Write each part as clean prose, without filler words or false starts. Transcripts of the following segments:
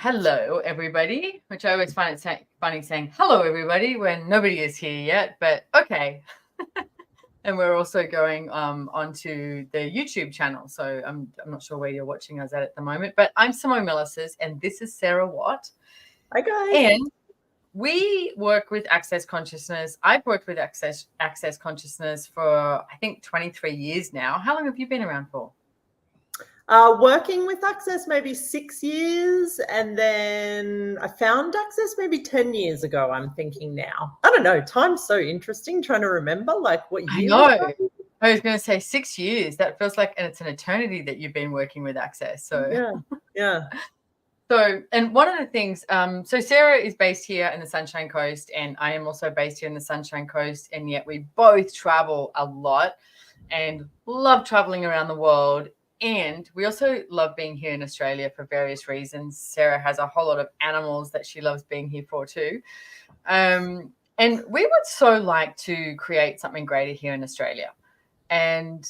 Hello, everybody, which I always find it funny saying hello, everybody, when nobody is here yet, but okay. And we're also going onto the YouTube channel, so I'm not sure where you're watching us at the moment, but I'm Simone Milasas, and this is Sarah Watt. Hi, guys. And we work with Access Consciousness. I've worked with Access Consciousness for, I think, 23 years now. How long have you been around for? Working with Access maybe 6 years, and then I found Access maybe 10 years ago, I'm thinking now. I don't know. Time's so interesting trying to remember what year. I know. I was going to say 6 years. That feels like, and it's an eternity that you've been working with Access. So yeah. So, and one of the things, so Sarah is based here in the Sunshine Coast, and I am also based here in the Sunshine Coast, and yet we both travel a lot and love traveling around the world. And we also love being here in Australia for various reasons. Sarah has a whole lot of animals that she loves being here for too. And we would so like to create something greater here in Australia and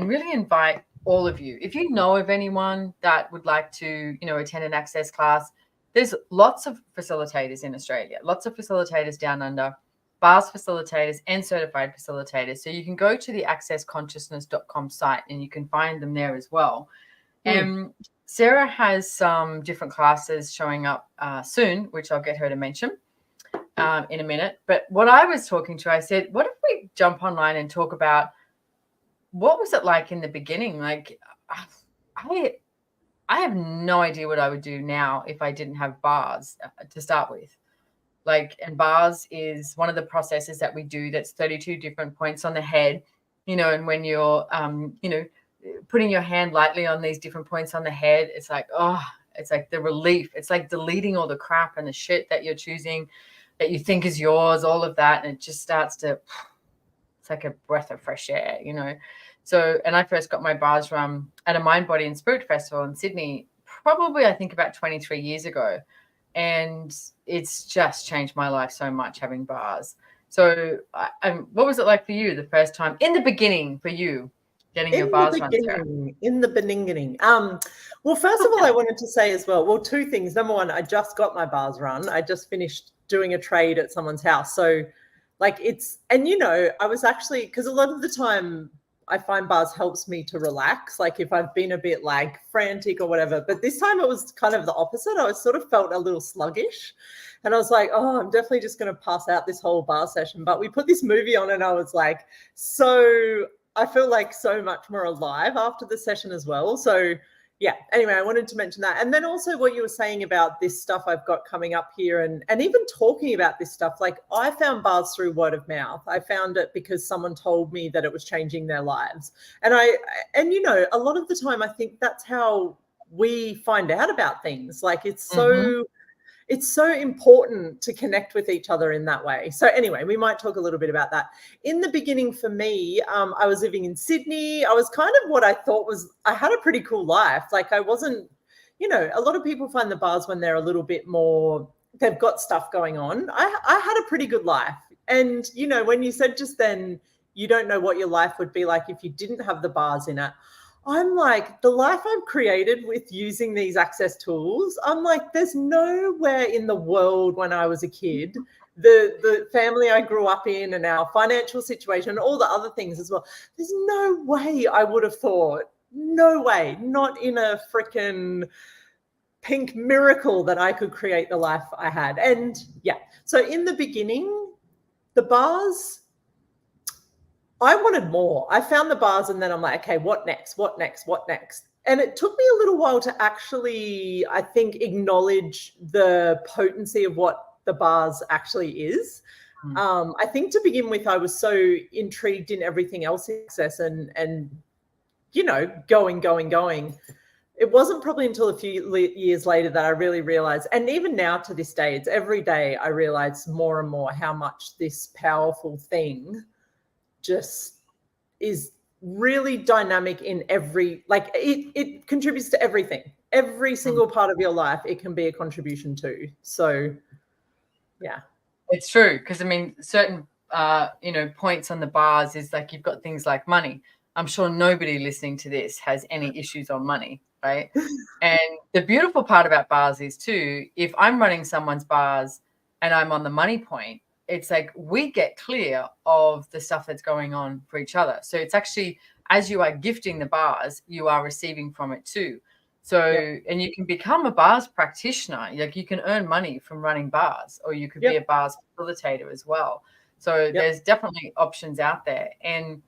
really invite all of you. If you know of anyone that would like to, attend an Access class, there's lots of facilitators in Australia, lots of facilitators down under, bars facilitators and certified facilitators. So you can go to the accessconsciousness.com site and you can find them there as well. And Sarah has some different classes showing up soon, which I'll get her to mention in a minute. But what I was talking to, I said, what if we jump online and talk about what was it like in the beginning? Like, I have no idea what I would do now if I didn't have bars to start with. And bars is one of the processes that we do that's 32 different points on the head, and when you're, putting your hand lightly on these different points on the head, it's like, it's like the relief. It's like deleting all the crap and the shit that you're choosing that you think is yours, all of that. And it just starts to, it's like a breath of fresh air, So, and I first got my bars from at a Mind, Body and Spirit Festival in Sydney, probably I think about 23 years ago. And it's just changed my life so much having bars. So what was it like for you the first time in the beginning for you getting your bars run? In the beginning. Well, first of all, I wanted to say as well, two things. Number one, I just got my bars run. I just finished doing a trade at someone's house. So I was actually, because a lot of the time I find bars helps me to relax, like if I've been a bit frantic or whatever. But this time it was kind of the opposite. I was sort of felt a little sluggish. And I was like, I'm definitely just going to pass out this whole bar session. But we put this movie on and I was like, I feel like so much more alive after the session as well. So yeah, anyway, I wanted to mention that. And then also what you were saying about this stuff I've got coming up here and even talking about this stuff, I found bars through word of mouth. I found it because someone told me that it was changing their lives. And a lot of the time I think that's how we find out about things. It's so important to connect with each other in that way. So anyway, we might talk a little bit about that. In the beginning for me, I was living in Sydney. I was kind of what I thought I had a pretty cool life. I wasn't, a lot of people find the bars when they're a little bit more, they've got stuff going on. I had a pretty good life. And, when you said just then, you don't know what your life would be like if you didn't have the bars in it. I'm like, the life I've created with using these Access tools, I'm like, there's nowhere in the world when I was a kid, the family I grew up in and our financial situation and all the other things as well, there's no way I would have thought, no way, not in a freaking pink miracle that I could create the life I had. And yeah, so in the beginning, the bars, I wanted more. I found the bars and then I'm like, okay, what next? What next? What next? And it took me a little while to actually, I think, acknowledge the potency of what the bars actually is. I think to begin with, I was so intrigued in everything else in Access and going. It wasn't probably until a few years later that I really realized, and even now to this day, it's every day I realize more and more how much this powerful thing just is really dynamic in it contributes to everything. Every single part of your life, it can be a contribution to. So, yeah. It's true. Because, certain, points on the bars is you've got things like money. I'm sure nobody listening to this has any issues on money. right? And the beautiful part about bars is too, if I'm running someone's bars and I'm on the money point, it's like we get clear of the stuff that's going on for each other. So it's actually, as you are gifting the bars, you are receiving from it too. So, and you can become a bars practitioner. Like you can earn money from running bars, or you could be a bars facilitator as well. So there's definitely options out there. And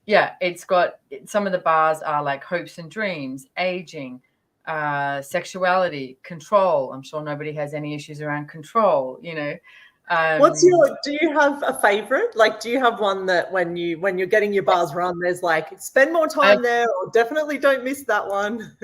yeah, it's got, some of the bars are like hopes and dreams, aging, sexuality, control. I'm sure nobody has any issues around control, you know. Do you have a favorite? Like, do you have one that when you're getting your bars run, there's like, spend more time there, or definitely don't miss that one?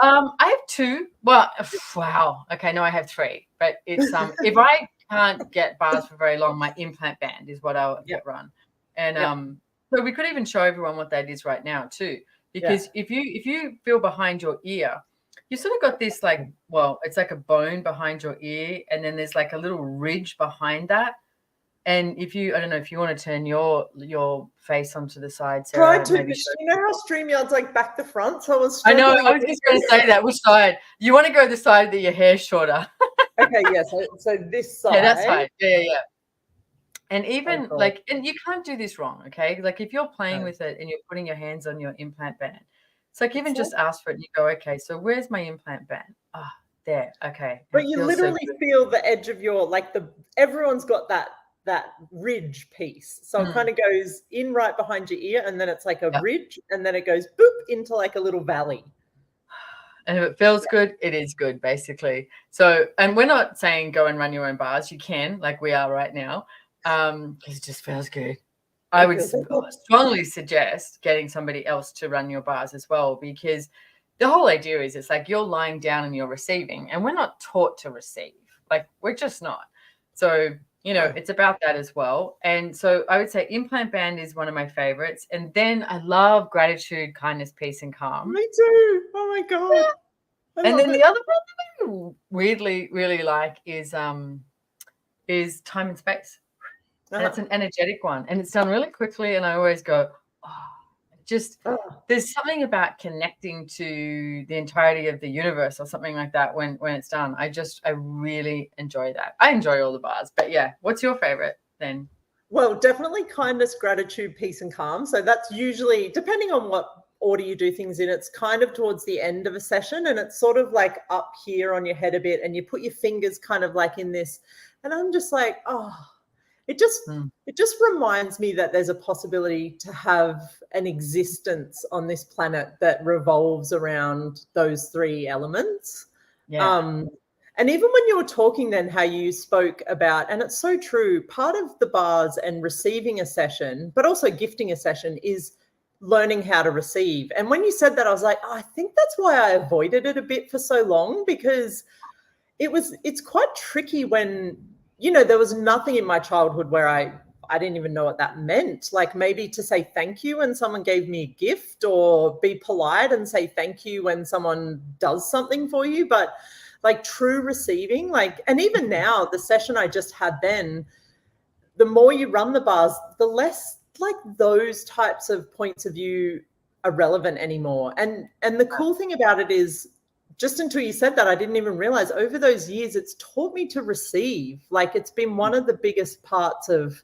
I have two. Well, wow. Okay, no, I have three. But it's if I can't get bars for very long, my implant band is what I'll get run. And so we could even show everyone what that is right now too. Because if you feel behind your ear, you sort of got this like, well, it's like a bone behind your ear, and then there's like a little ridge behind that. And if you, I don't know, if you want to turn your face onto the side, Sarah. Try to. You know how StreamYard's like back to front? So I was I know, I was just going to say that. Which side? You want to go the side that your hair's shorter. Okay, yeah. So this side. Yeah, that side. Yeah. And even like, and you can't do this wrong, okay? Like if you're playing with it and you're putting your hands on your implant band, it's like even just ask for it and you go, okay, so where's my implant band? Ah, there. Okay. But you literally feel the edge of your, like everyone's got that ridge piece. So it kind of goes in right behind your ear, and then it's like a ridge, and then it goes boop into like a little valley. And if it feels good, it is good, basically. So, and we're not saying go and run your own bars. You can, like we are right now, because it just feels good. I would strongly suggest getting somebody else to run your bars as well, because the whole idea is it's like you're lying down and you're receiving, and we're not taught to receive. Like we're just not. So, you know, it's about that as well. And so I would say implant band is one of my favorites. And then I love gratitude, kindness, peace, and calm. Me too. Oh my God. Yeah. And then the other one that I weirdly really like is time and space. And it's an energetic one. And it's done really quickly. And I always go, there's something about connecting to the entirety of the universe or something like that when it's done. I really enjoy that. I enjoy all the bars, but yeah. What's your favorite then? Well, definitely kindness, gratitude, peace, and calm. So that's usually, depending on what order you do things in, it's kind of towards the end of a session, and it's sort of like up here on your head a bit, and you put your fingers kind of like in this, and I'm just like, it just reminds me that there's a possibility to have an existence on this planet that revolves around those three elements. Yeah. And even when you were talking then, how you spoke about, and it's so true, part of the bars and receiving a session, but also gifting a session, is learning how to receive. And when you said that, I was like, I think that's why I avoided it a bit for so long, because it's quite tricky when, you know, there was nothing in my childhood where I didn't even know what that meant. Like maybe to say thank you when someone gave me a gift, or be polite and say thank you when someone does something for you. But like true receiving, like, and even now, the session I just had then, the more you run the bars, the less like those types of points of view are relevant anymore. And the cool thing about it is, just until you said that, I didn't even realize over those years, it's taught me to receive. Like it's been one of the biggest parts of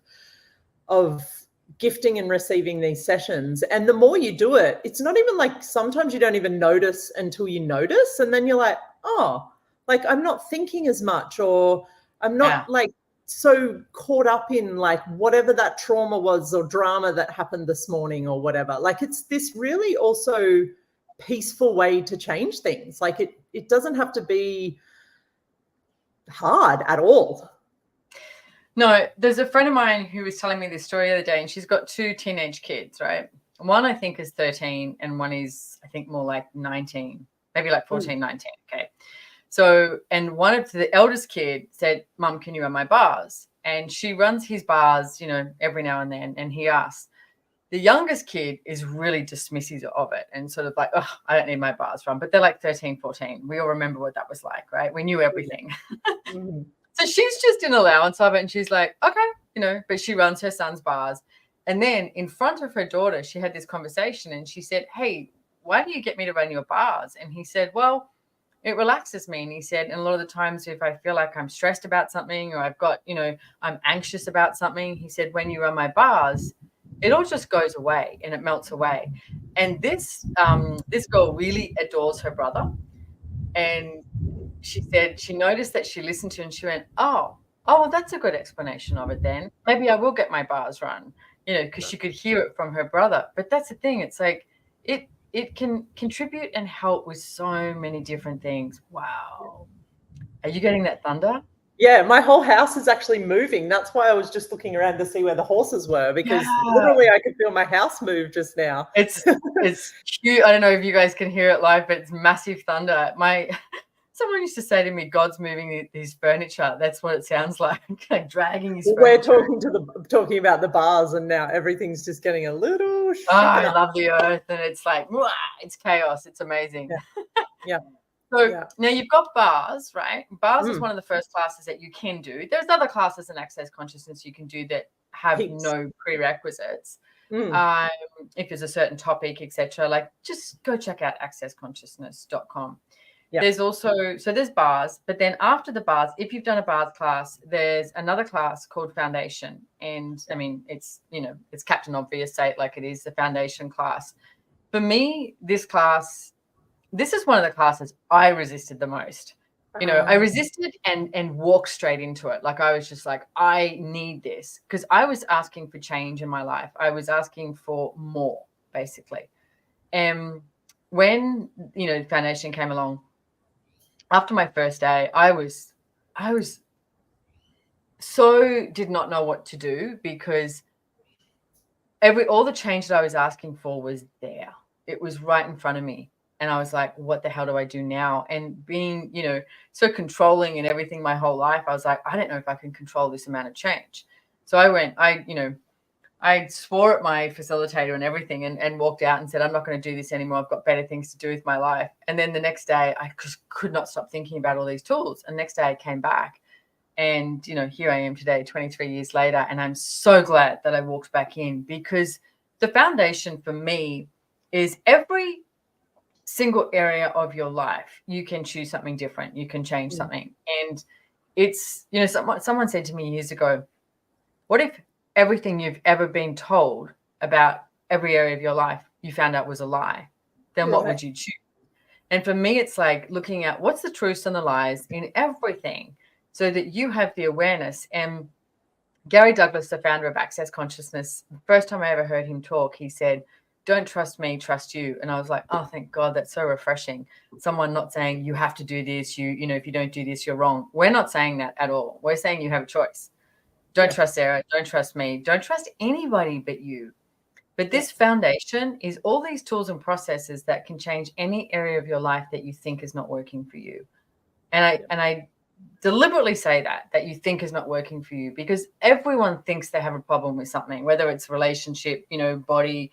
gifting and receiving these sessions. And the more you do it, it's not even like, sometimes you don't even notice until you notice. And then you're like, oh, like I'm not thinking as much, or I'm not like so caught up in like whatever that trauma was or drama that happened this morning or whatever. Like it's this really also peaceful way to change things. Like it doesn't have to be hard at all. No, there's a friend of mine who was telling me this story the other day, and she's got two teenage kids, right? One I think is 13 and one is I think more like 19, maybe like 14, 19. Okay. So, and one of the eldest kid said, Mum, can you run my bars? And she runs his bars, you know, every now and then. And he asks, the youngest kid is really dismissive of it and sort of like, oh, I don't need my bars run. But they're like 13, 14. We all remember what that was like, right? We knew everything. Mm-hmm. So she's just in allowance of it. And she's like, okay, you know, but she runs her son's bars. And then in front of her daughter, she had this conversation and she said, hey, why do you get me to run your bars? And he said, well, it relaxes me. And he said, and a lot of the times if I feel like I'm stressed about something or I've got, I'm anxious about something, he said, when you run my bars, it all just goes away and it melts away. And this girl really adores her brother. And she said she noticed that she listened to and she went, oh, well, that's a good explanation of it then. Maybe I will get my bars run, because she could hear it from her brother. But that's the thing. It's like it can contribute and help with so many different things. Wow. Are you getting that thunder? Yeah, my whole house is actually moving. That's why I was just looking around to see where the horses were, because literally I could feel my house move just now. It's cute. I don't know if you guys can hear it live, but it's massive thunder. Someone used to say to me, God's moving his furniture. That's what it sounds like dragging his furniture. We're talking about the bars, and now everything's just getting a little shaken I up. love the earth, and it's like, it's chaos. It's amazing. Yeah. So now you've got bars, right? Bars is one of the first classes that you can do. There's other classes in Access Consciousness you can do that have no prerequisites. If there's a certain topic, etc., like just go check out accessconsciousness.com. Yep. There's also, there's bars, but then after the bars, if you've done a bars class, there's another class called Foundation. And I mean, it's, it's Captain Obvious, say it like it is, the Foundation class. For me, this is one of the classes I resisted the most. I resisted and walked straight into it. Like I was just like, I need this, because I was asking for change in my life. I was asking for more, basically. And when, Foundation came along, after my first day, I was so did not know what to do, because all the change that I was asking for was there. It was right in front of me. And I was like, what the hell do I do now? And being, so controlling and everything my whole life, I was like, I don't know if I can control this amount of change. So I swore at my facilitator and everything and walked out and said, I'm not going to do this anymore. I've got better things to do with my life. And then the next day, I just could not stop thinking about all these tools. And next day I came back and, here I am today, 23 years later. And I'm so glad that I walked back in, because the foundation for me is every single area of your life, you can choose something different. You can change something. And it's, someone said to me years ago, what if everything you've ever been told about every area of your life you found out was a lie? Then what would you choose? And for me, it's like looking at what's the truths and the lies in everything, so that you have the awareness. And Gary Douglas, the founder of Access Consciousness, the first time I ever heard him talk, he said, don't trust me, trust you. And I was like, oh, thank God, that's so refreshing. Someone not saying you have to do this, if you don't do this, you're wrong. We're not saying that at all. We're saying you have a choice. Don't trust Sarah. Don't trust me. Don't trust anybody but you. But this foundation is all these tools and processes that can change any area of your life that you think is not working for you. And I deliberately say that you think is not working for you, because everyone thinks they have a problem with something, whether it's relationship, body,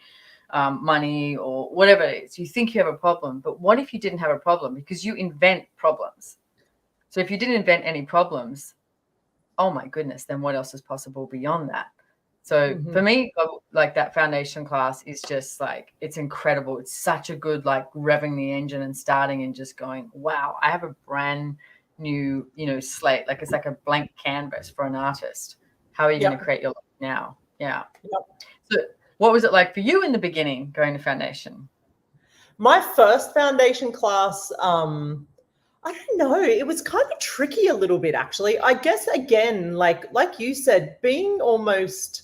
money, or whatever it is. You think you have a problem, but what if you didn't have a problem? Because you invent problems. So if you didn't invent any problems, oh my goodness, then what else is possible beyond that? So for me, like that foundation class is just like, it's incredible. It's such a good, like revving the engine and starting and just going, wow, I have a brand new, slate. Like it's like a blank canvas for an artist. How are you going to create your life now? Yeah. So what was it like for you in the beginning going to foundation? My first foundation class, I don't know. It was kind of tricky a little bit, actually. I guess, again, like you said, being almost,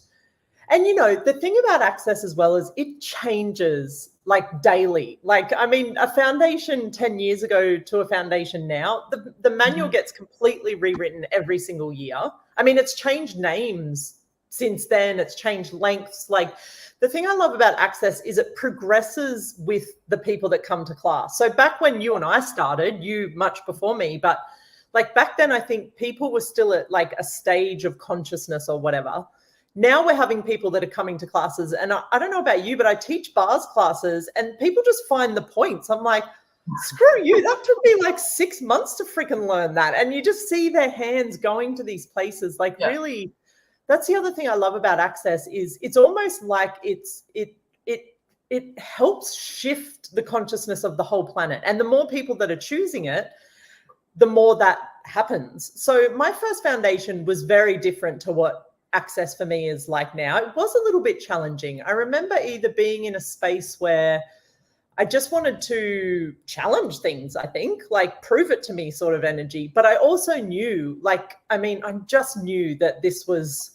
and the thing about Access as well is it changes like daily. Like, I mean, a foundation 10 years ago to a foundation now, the manual gets completely rewritten every single year. I mean, it's changed names since then. It's changed lengths. Like, the thing I love about Access is it progresses with the people that come to class. So back when you and I started, you much before me, but like back then, I think people were still at like a stage of consciousness or whatever. Now we're having people that are coming to classes, and I don't know about you, but I teach bars classes and people just find the points. I'm like, screw you. That took me like 6 months to freaking learn that. And you just see their hands going to these places. Like really, that's the other thing I love about Access is it's almost like it it helps shift the consciousness of the whole planet. And the more people that are choosing it, the more that happens. So my first foundation was very different to what Access for me is like now. It was a little bit challenging. I remember either being in a space where I just wanted to challenge things, I think, like prove it to me sort of energy. But I also knew, I just knew that this was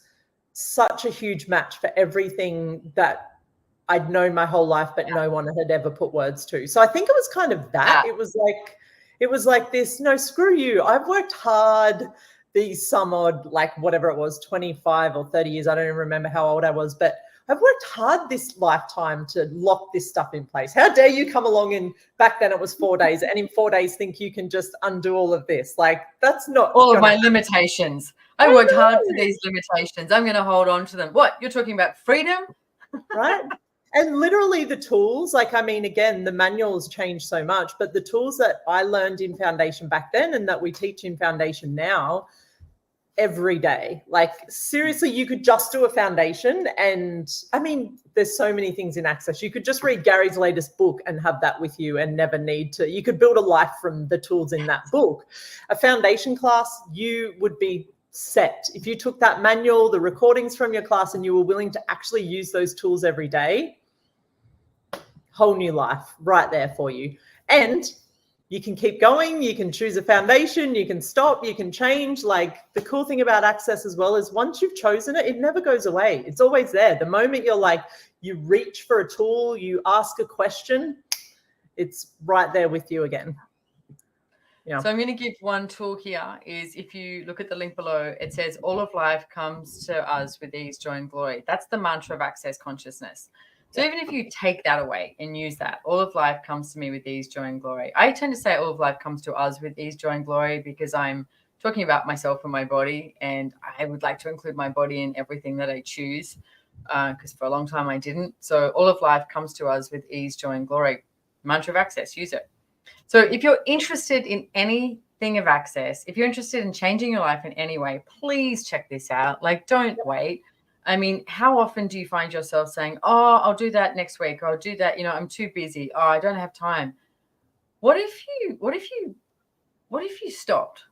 such a huge match for everything that I'd known my whole life, but no one had ever put words to. So I think it was kind of that. It was like this, no, screw you. I've worked hard these some odd, like whatever it was, 25 or 30 years. I don't even remember how old I was, but I've worked hard this lifetime to lock this stuff in place. How dare you come along, and back then it was 4 days, and in 4 days think you can just undo all of this. Like, that's not all of my limitations. I worked hard for these limitations. I'm going to hold on to them. What? You're talking about freedom? Right. And literally the tools, again, the manuals changed so much, but the tools that I learned in Foundation back then and that we teach in Foundation now, every day, like seriously, you could just do a foundation. And there's so many things in Access. You could just read Gary's latest book and have that with you and never need to. You could build a life from the tools in that book. A foundation class, you would be set. If you took that manual, the recordings from your class, and you were willing to actually use those tools every day, whole new life right there for you. And you can keep going, you can choose a foundation, you can stop, you can change. Like, the cool thing about Access as well is once you've chosen it, it never goes away. It's always there. The moment you reach for a tool, you ask a question, it's right there with you again. Yeah. So I'm going to give one tool here is, if you look at the link below, it says all of life comes to us with ease, joy, and glory. That's the mantra of Access Consciousness. So even if you take that away and use that, all of life comes to me with ease, joy, and glory. I tend to say all of life comes to us with ease, joy, and glory because I'm talking about myself and my body, and I would like to include my body in everything that I choose, because for a long time I didn't. So all of life comes to us with ease, joy, and glory. Mantra of Access, use it. So if you're interested in anything of Access, if you're interested in changing your life in any way, please check this out. Like, don't wait. How often do you find yourself saying, oh, I'll do that next week, or I'll do that, I'm too busy. Oh, I don't have time. What if you stopped?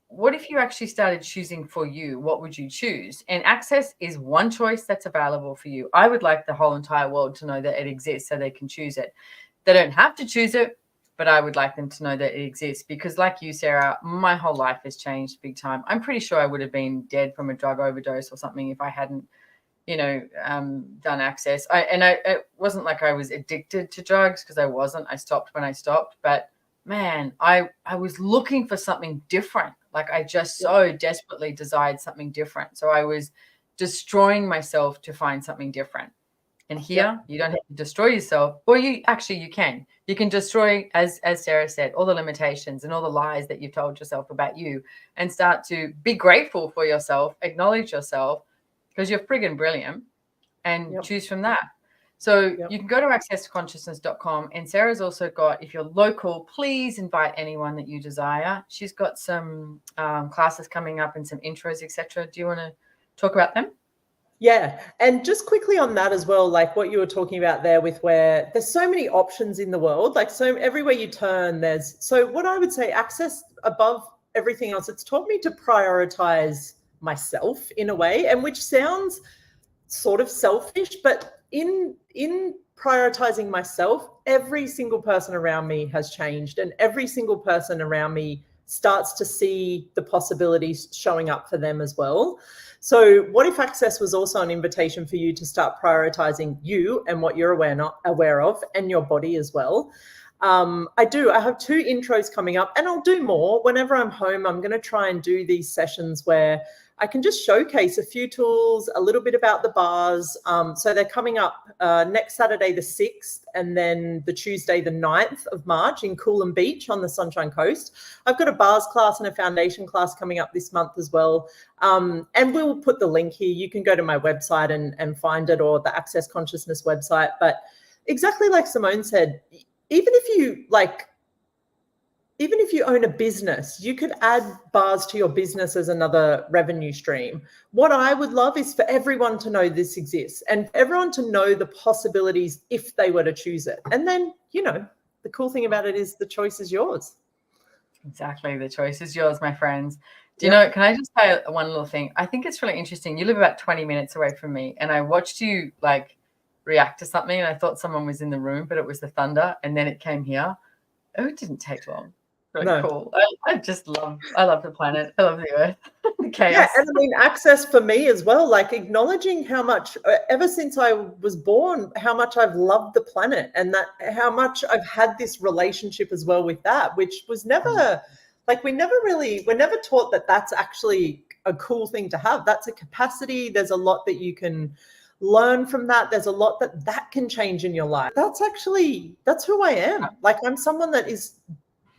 What if you actually started choosing for you? What would you choose? And Access is one choice that's available for you. I would like the whole entire world to know that it exists so they can choose it. They don't have to choose it, but I would like them to know that it exists because, like you, Sarah, my whole life has changed big time. I'm pretty sure I would have been dead from a drug overdose or something if I hadn't, done Access. It wasn't like I was addicted to drugs, because I wasn't. I stopped when I stopped. But, man, I was looking for something different. Like, I just so desperately desired something different. So I was destroying myself to find something different. And here, you don't have to destroy yourself, or you can. You can destroy, as Sarah said, all the limitations and all the lies that you've told yourself about you, and start to be grateful for yourself, acknowledge yourself, because you're friggin' brilliant, and choose from that. So you can go to accessconsciousness.com, and Sarah's also got, if you're local, please invite anyone that you desire. She's got some classes coming up and some intros, etc. Do you want to talk about them? Yeah. And just quickly on that as well, like what you were talking about there with where there's so many options in the world, like so everywhere you turn, so what I would say, Access above everything else, it's taught me to prioritize myself in a way, and which sounds sort of selfish, but in prioritizing myself, every single person around me has changed, and every single person around me starts to see the possibilities showing up for them as well. So what if Access was also an invitation for you to start prioritizing you and what you're aware of, and your body as well? I have 2 intros coming up, and I'll do more. Whenever I'm home, I'm going to try and do these sessions where I can just showcase a few tools, a little bit about the bars. So they're coming up next Saturday, the 6th, and then the Tuesday, the 9th of March in Coolum Beach on the Sunshine Coast. I've got a bars class and a foundation class coming up this month as well. And we'll put the link here. You can go to my website and find it, or the Access Consciousness website. But exactly like Simone said, even if even if you own a business, you could add bars to your business as another revenue stream. What I would love is for everyone to know this exists and for everyone to know the possibilities if they were to choose it. And then, you know, the cool thing about it is the choice is yours. Exactly. The choice is yours, my friends. Do you know, can I just say one little thing? I think it's really interesting. You live about 20 minutes away from me, and I watched you like react to something, and I thought someone was in the room, but it was the thunder, and then it came here. Oh, it didn't take long. Really cool. I love the planet. I love the earth. The chaos. Yeah, and I mean, access for me as well, like acknowledging how much, ever since I was born, how much I've loved the planet and that how much I've had this relationship as well with that, which was never, like, we're never taught that that's actually a cool thing to have. That's a capacity. There's a lot that you can learn from that. There's a lot that can change in your life. That's who I am. Like, I'm someone that is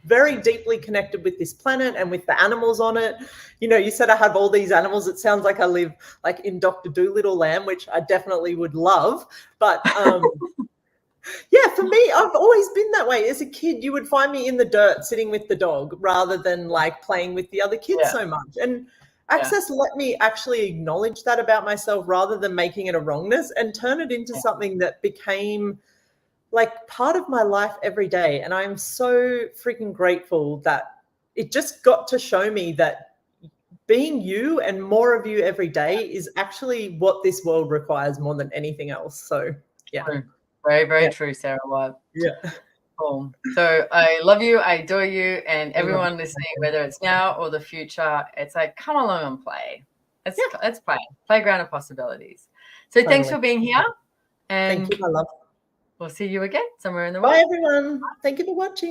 very deeply connected with this planet and with the animals on it. You know, you said I have all these animals. It sounds like I live like in Dr. Dolittle land, which I definitely would love. But yeah, for me, I've always been that way. As a kid, you would find me in the dirt sitting with the dog rather than like playing with the other kids so much. And Access let me actually acknowledge that about myself rather than making it a wrongness and turn it into something that became like part of my life every day. And I'm so freaking grateful that it just got to show me that being you and more of you every day is actually what this world requires more than anything else. So yeah. True. Very, very true, Sarah White. Yeah. Cool. So I love you, I adore you, and everyone listening, whether it's now or the future, it's like, come along and play. Let's play. Playground of possibilities. So thanks for being here. And thank you, my love. We'll see you again somewhere in the world. Bye, everyone. Thank you for watching.